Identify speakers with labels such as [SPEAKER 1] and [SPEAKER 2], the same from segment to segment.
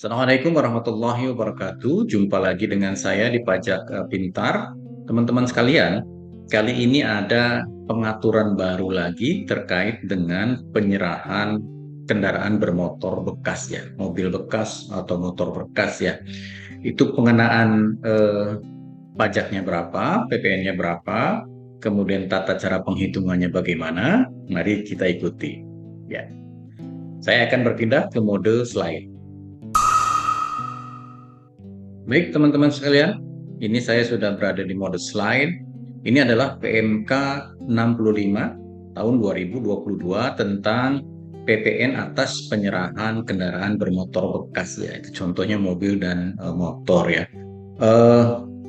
[SPEAKER 1] Assalamualaikum warahmatullahi wabarakatuh. Jumpa lagi dengan saya di Pajak Pintar. Teman-teman sekalian, kali ini ada pengaturan baru lagi terkait dengan penyerahan kendaraan bermotor bekas ya, mobil bekas atau motor bekas ya. Itu pengenaan pajaknya berapa, PPN-nya berapa, kemudian tata cara penghitungannya bagaimana. Mari kita ikuti. Ya, saya akan berpindah ke mode slide. Baik teman-teman sekalian, ini saya sudah berada di mode slide. Ini adalah PMK 65 tahun 2022 tentang PPN atas penyerahan kendaraan bermotor bekas ya. Itu contohnya mobil dan motor ya. Eh,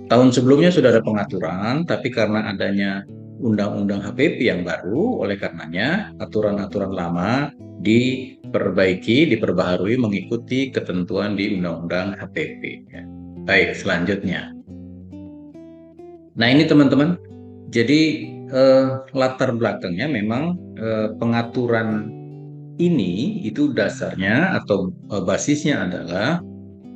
[SPEAKER 1] Tahun sebelumnya sudah ada pengaturan, tapi karena adanya Undang-Undang HPP yang baru, oleh karenanya aturan-aturan lama diperbaharui mengikuti ketentuan di Undang-Undang HPP ya. Baik, selanjutnya. Nah, ini teman-teman. Jadi latar belakangnya memang pengaturan ini itu dasarnya atau basisnya adalah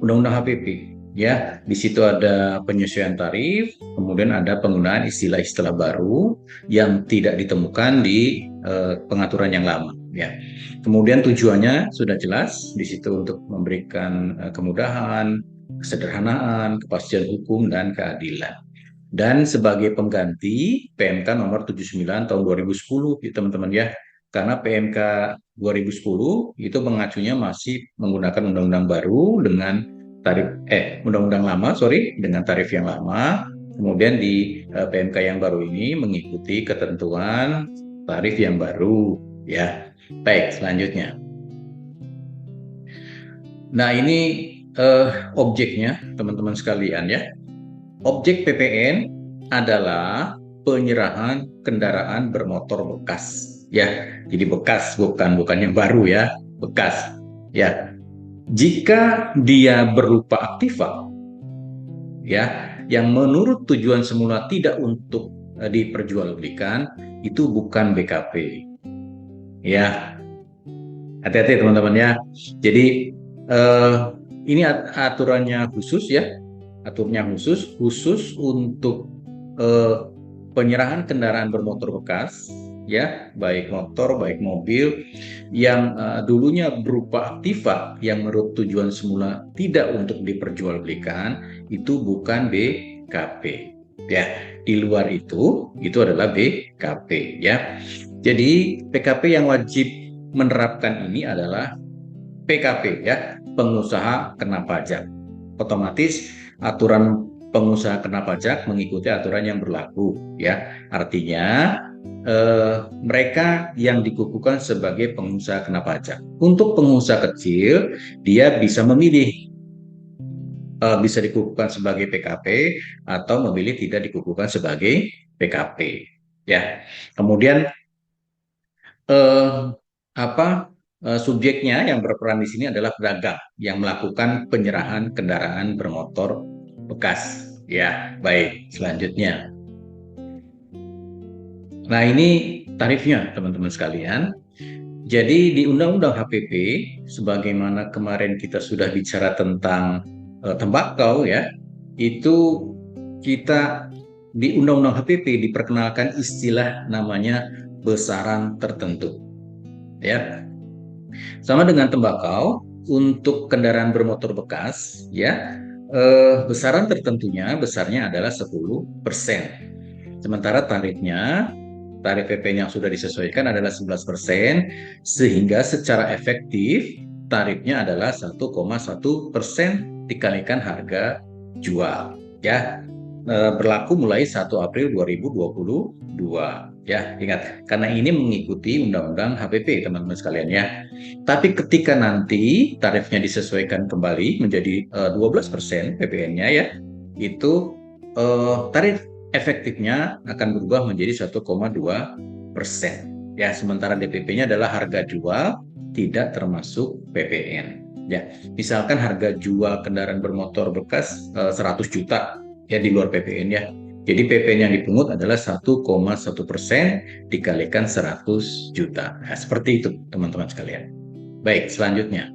[SPEAKER 1] Undang-Undang HPP. Ya, di situ ada penyesuaian tarif, kemudian ada penggunaan istilah-istilah baru yang tidak ditemukan di pengaturan yang lama. Ya, kemudian tujuannya sudah jelas di situ untuk memberikan kemudahan, kesederhanaan, kepastian hukum dan keadilan. Dan sebagai pengganti PMK nomor 79 tahun 2010 ya teman-teman ya. Karena PMK 2010 itu mengacunya masih menggunakan undang-undang baru dengan undang-undang lama dengan tarif yang lama. Kemudian di PMK yang baru ini mengikuti ketentuan tarif yang baru ya. Baik, selanjutnya. Nah, ini objeknya teman-teman sekalian ya. Objek PPN adalah penyerahan kendaraan bermotor bekas ya. Jadi bekas bukan yang baru ya, bekas. Ya. Jika dia berupa aktiva ya, yang menurut tujuan semula tidak untuk diperjualbelikan, itu bukan BKP. Ya. Hati-hati teman-teman ya. Jadi ini aturannya khusus ya. Aturnya khusus untuk penyerahan kendaraan bermotor bekas ya, baik motor baik mobil yang dulunya berupa aktiva yang menurut tujuan semula tidak untuk diperjualbelikan, itu bukan BKP ya. Di luar itu adalah BKP ya. Jadi PKP yang wajib menerapkan ini adalah PKP ya, pengusaha kena pajak. Otomatis aturan pengusaha kena pajak mengikuti aturan yang berlaku ya. Artinya mereka yang dikukuhkan sebagai pengusaha kena pajak. Untuk pengusaha kecil, dia bisa memilih bisa dikukuhkan sebagai PKP atau memilih tidak dikukuhkan sebagai PKP ya. Kemudian subjeknya yang berperan di sini adalah pedagang yang melakukan penyerahan kendaraan bermotor bekas. Ya, baik. Selanjutnya. Nah, ini tarifnya, teman-teman sekalian. Jadi di Undang-Undang HPP, sebagaimana kemarin kita sudah bicara tentang tembakau ya, itu kita di Undang-Undang HPP diperkenalkan istilah namanya besaran tertentu. Ya, sama dengan tembakau, untuk kendaraan bermotor bekas, ya, besaran tertentunya besarnya adalah 10%. Sementara tarif PP yang sudah disesuaikan adalah 11%, sehingga secara efektif tarifnya adalah 1,1% dikalikan harga jual. Ya, berlaku mulai 1 April 2022. Ya, ingat, karena ini mengikuti Undang-Undang HPP, teman-teman sekalian ya. Tapi ketika nanti tarifnya disesuaikan kembali menjadi 12% PPN-nya ya, itu tarif efektifnya akan berubah menjadi 1,2%. Ya, sementara DPP-nya adalah harga jual, tidak termasuk PPN. Ya, misalkan harga jual kendaraan bermotor bekas 100 juta ya di luar PPN ya. Jadi PPN yang dipungut adalah 1,1% dikalikan 100 juta. Nah, seperti itu teman-teman sekalian. Baik, selanjutnya.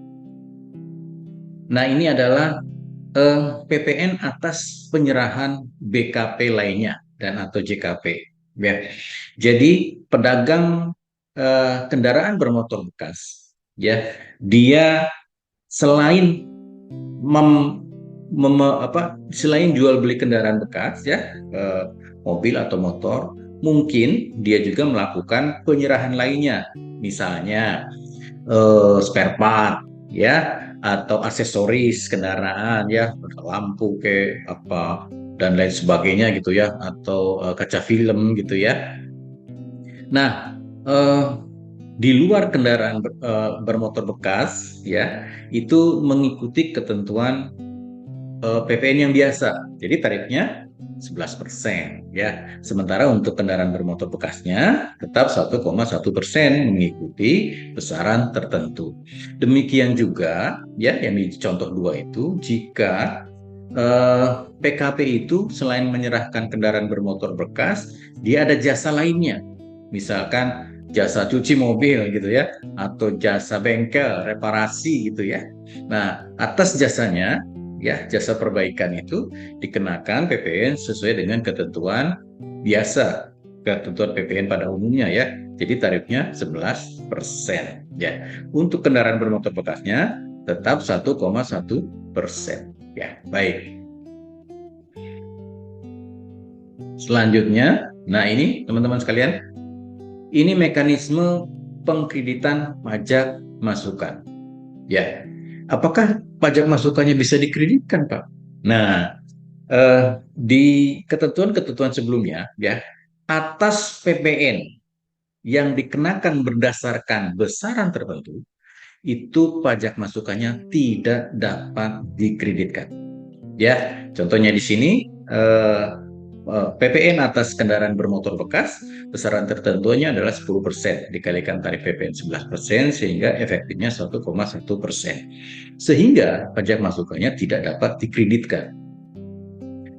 [SPEAKER 1] Nah, ini adalah PPN atas penyerahan BKP lainnya dan atau JKP. Ya. Jadi pedagang kendaraan bermotor bekas, ya, dia selain mem, selain jual beli kendaraan bekas, ya, mobil atau motor, mungkin dia juga melakukan penyerahan lainnya, misalnya spare part, ya, atau aksesoris kendaraan, ya, lampu ke apa dan lain sebagainya gitu ya, atau kaca film gitu ya. Nah, eh, di luar kendaraan bermotor bekas, ya, itu mengikuti ketentuan PPN yang biasa. Jadi tarifnya 11%, ya. Sementara untuk kendaraan bermotor bekasnya tetap 1,1% mengikuti besaran tertentu. Demikian juga, ya, yang di contoh 2 itu, jika PKP itu selain menyerahkan kendaraan bermotor bekas, dia ada jasa lainnya. Misalkan jasa cuci mobil gitu ya, atau jasa bengkel, reparasi gitu ya. Nah, atas jasanya, ya, jasa perbaikan itu dikenakan PPN sesuai dengan ketentuan biasa, ketentuan PPN pada umumnya ya. Jadi tarifnya 11%, ya. Untuk kendaraan bermotor bekasnya tetap 1,1%. Ya, baik. Selanjutnya, nah ini teman-teman sekalian, ini mekanisme pengkreditan pajak masukan. Ya, apakah pajak masukannya bisa dikreditkan, Pak? Nah, di ketentuan-ketentuan sebelumnya, ya, atas PPN yang dikenakan berdasarkan besaran tertentu, itu pajak masukannya tidak dapat dikreditkan. Ya, contohnya di sini PPN atas kendaraan bermotor bekas besaran tertentunya adalah 10% dikalikan tarif PPN 11% sehingga efektifnya 1,1%. Sehingga pajak masukannya tidak dapat dikreditkan.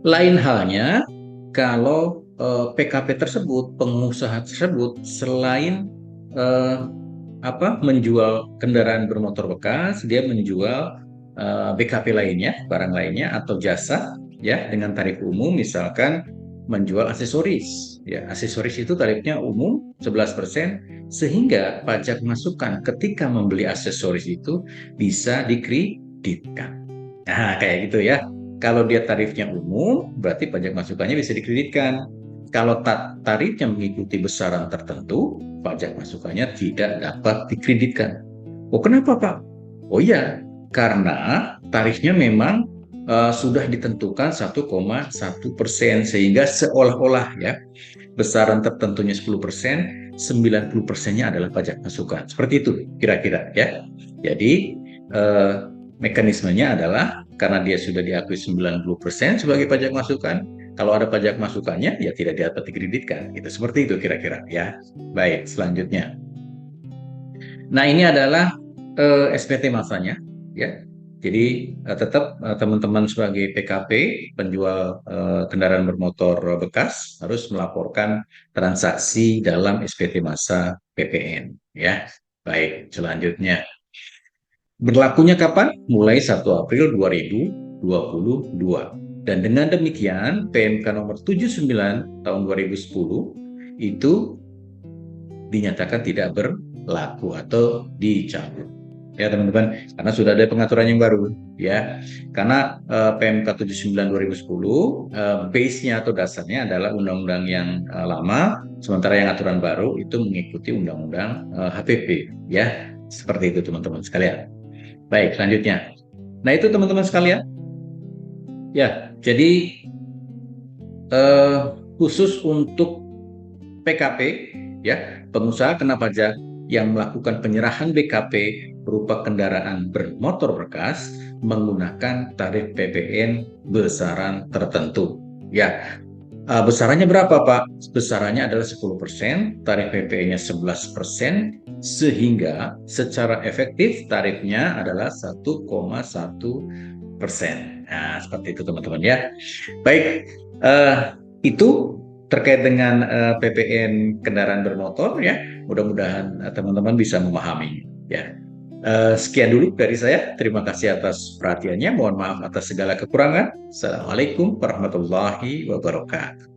[SPEAKER 1] Lain halnya kalau PKP tersebut, pengusaha tersebut selain eh, menjual kendaraan bermotor bekas, dia menjual BKP lainnya, barang lainnya atau jasa, ya, dengan tarif umum, misalkan menjual aksesoris. Ya, aksesoris itu tarifnya umum 11%, sehingga pajak masukan ketika membeli aksesoris itu bisa dikreditkan. Nah, kayak gitu ya. Kalau dia tarifnya umum, berarti pajak masukannya bisa dikreditkan. Kalau tarifnya mengikuti besaran tertentu, pajak masukannya tidak dapat dikreditkan. Oh, kenapa, Pak? Oh iya, karena tarifnya memang sudah ditentukan 1,1%, sehingga seolah-olah, ya, besaran tertentunya 10%, 90%-nya adalah pajak masukan. Seperti itu kira-kira ya. Jadi eh, mekanismenya adalah karena dia sudah diakui 90% sebagai pajak masukan, kalau ada pajak masukannya ya tidak dapat dikreditkan. Gitu. Seperti itu kira-kira ya. Baik, selanjutnya. Nah, ini adalah SPT masanya, ya. Jadi tetap teman-teman sebagai PKP, penjual kendaraan bermotor bekas, harus melaporkan transaksi dalam SPT masa PPN, ya. Baik, selanjutnya. Berlakunya kapan? Mulai 1 April 2022. Dan dengan demikian, PMK nomor 79 tahun 2010 itu dinyatakan tidak berlaku atau dicabut. Ya teman-teman, karena sudah ada pengaturan yang baru ya. Karena PMK 79 2010 base-nya atau dasarnya adalah undang-undang yang lama, sementara yang aturan baru itu mengikuti undang-undang HPP ya. Seperti itu teman-teman sekalian. Baik, selanjutnya. Nah, itu teman-teman sekalian. Ya, jadi eh, khusus untuk PKP, ya, pengusaha kena pajak yang melakukan penyerahan BKP berupa kendaraan bermotor bekas menggunakan tarif PPN besaran tertentu. Ya, besarannya berapa, Pak? Besarannya adalah 10%, tarif PPN-nya 11%, sehingga secara efektif tarifnya adalah 1,1%. Nah, seperti itu teman-teman ya. Baik, itu terkait dengan PPN kendaraan bermotor ya. Mudah-mudahan teman-teman bisa memahami ya. Sekian dulu dari saya. Terima kasih atas perhatiannya. Mohon maaf atas segala kekurangan. Assalamualaikum warahmatullahi wabarakatuh.